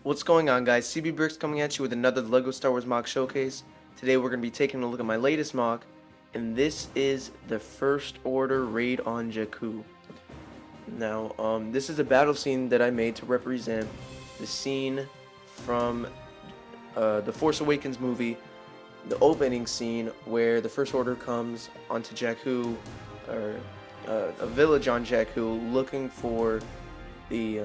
What's going on, guys? CB Bricks coming at you with another LEGO Star Wars MOC showcase. Today we're going to be taking a look at my latest MOC, and this is the First Order raid on Jakku. Now, this is a battle scene that I made to represent the scene from the Force Awakens movie, the opening scene where the First Order comes onto Jakku, or a village on Jakku, looking for the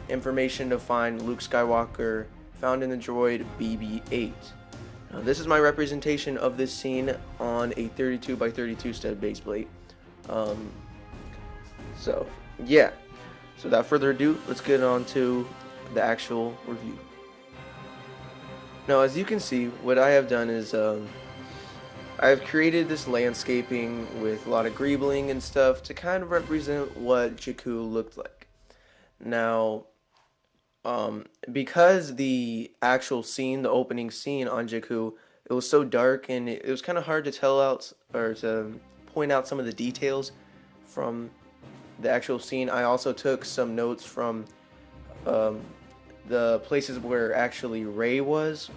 information to find Luke Skywalker found in the droid BB-8. This is my representation of this scene on a 32x32 stud base plate. So yeah, so without further ado, let's get on to the actual review. Now, as you can see, what I have done is I've created this landscaping with a lot of greebling and stuff to kind of represent what Jakku looked like. Now, because the actual scene, the opening scene on Jakku, it was so dark and it was kind of hard to tell out or to point out some of the details from the actual scene. I also took some notes from the places where actually Rey was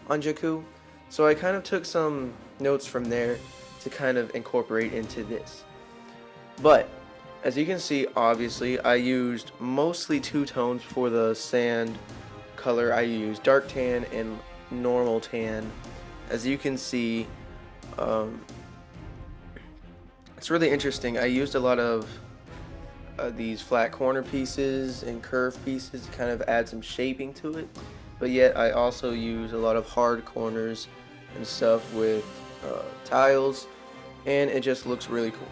on Jakku, so I kind of took some notes from there to kind of incorporate into this. But as you can see, obviously, I used mostly two tones for the sand color. I used dark tan and normal tan. As you can see, it's really interesting. I used a lot of these flat corner pieces and curved pieces to kind of add some shaping to it. But yet, I also use a lot of hard corners and stuff with tiles, and it just looks really cool.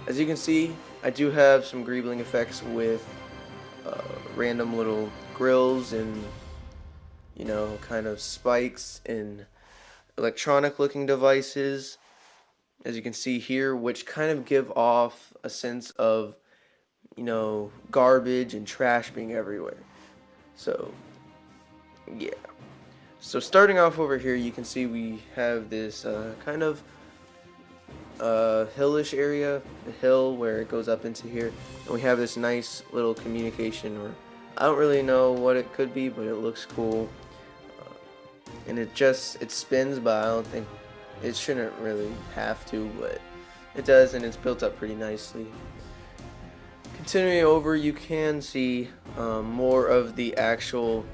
As you can see, I do have some greebling effects with random little grills and, you know, kind of spikes and electronic looking devices, as you can see here, which kind of give off a sense of, you know, garbage and trash being everywhere. So yeah, so starting off over here, you can see we have this kind of hillish area, the hill where it goes up into here, and we have this nice little communication, or I don't really know what it could be, but it looks cool. And it spins, but I don't think it shouldn't really have to, but it does, and it's built up pretty nicely. Continuing over, you can see more of the actual,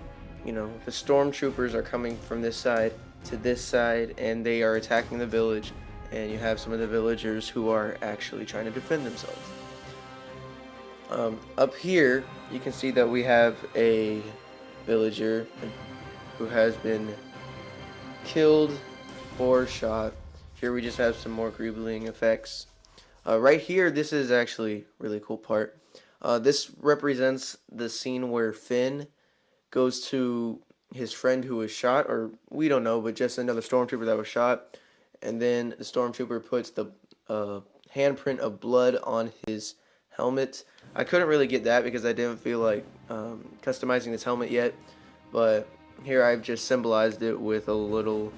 you know, the stormtroopers are coming from this side to this side, and they are attacking the village. And you have some of the villagers who are actually trying to defend themselves. Up here, you can see that we have a villager who has been killed or shot. Here we just have some more greebling effects. Right here, this is actually a really cool part. This represents the scene where Finn goes to his friend who was shot, or we don't know, but just another stormtrooper that was shot. And then the stormtrooper puts the handprint of blood on his helmet. I couldn't really get that because I didn't feel like customizing this helmet yet, but here I've just symbolized it with a little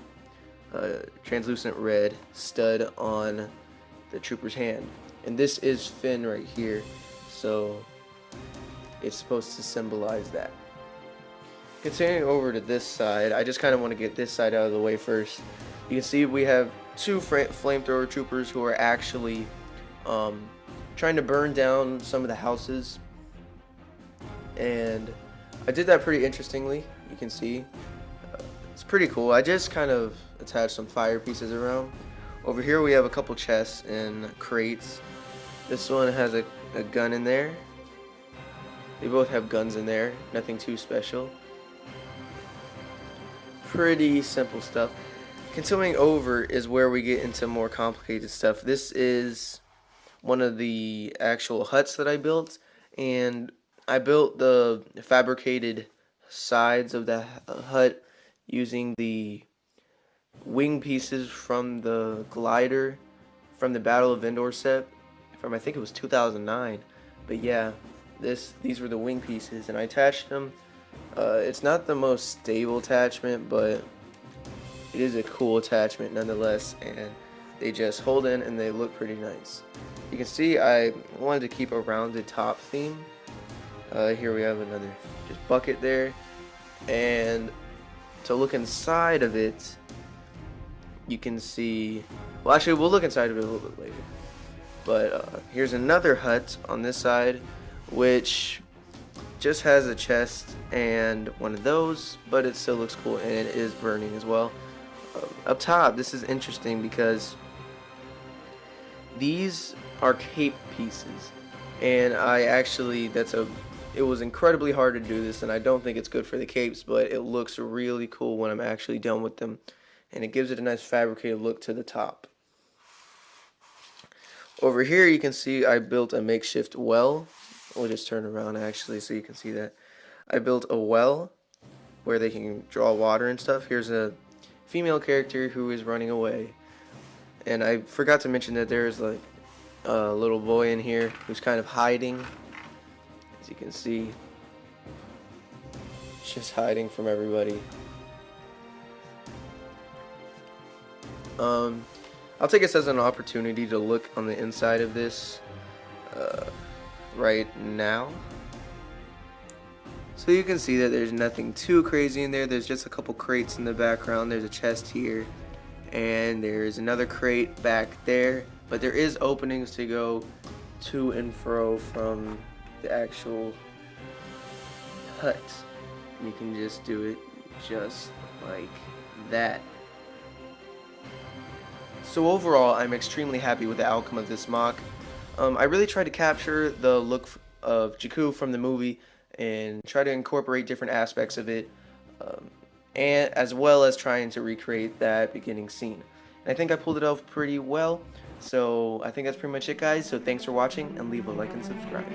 translucent red stud on the trooper's hand. And this is Finn right here, so it's supposed to symbolize that. Continuing over to this side, I just kind of want to get this side out of the way first. You can see we have two flamethrower troopers who are actually trying to burn down some of the houses, and I did that pretty interestingly. You can see it's pretty cool. I just kind of attached some fire pieces around. Over here we have a couple chests and crates. This one has a gun in there. They both have guns in there, nothing too special. Pretty simple stuff. Continuing over is where we get into more complicated stuff. This is one of the actual huts that I built, and I built the fabricated sides of the hut using the wing pieces from the glider from the Battle of Endor set from, I think it was 2009. But yeah, these were the wing pieces, and I attached them. It's not the most stable attachment, but it is a cool attachment nonetheless, and they just hold in and they look pretty nice. You can see I wanted to keep a rounded top theme. Here we have another just bucket there, And to look inside of it, you can see, well, actually we'll look inside of it a little bit later, but here's another hut on this side, which just has a chest and one of those, but it still looks cool, and it is burning as well. Up top, this is interesting because these are cape pieces, and it was incredibly hard to do this, and I don't think it's good for the capes, but it looks really cool when I'm actually done with them, and it gives it a nice fabricated look to the top. Over here you can see I built a makeshift well. We'll just turn around actually so you can see that. I built a well where they can draw water and stuff. Here's a female character who is running away. And I forgot to mention that there's like a little boy in here who's kind of hiding. As you can see, he's just hiding from everybody. I'll take this as an opportunity to look on the inside of this right now. So you can see that there's nothing too crazy in there. There's just a couple crates in the background. There's a chest here, and there's another crate back there. But there is openings to go to and fro from the actual hut. You can just do it just like that. So overall, I'm extremely happy with the outcome of this MOC. I really tried to capture the look of Jakku from the movie and try to incorporate different aspects of it, and as well as trying to recreate that beginning scene. And I think I pulled it off pretty well. So I think that's pretty much it, guys. So thanks for watching, and leave a like and subscribe.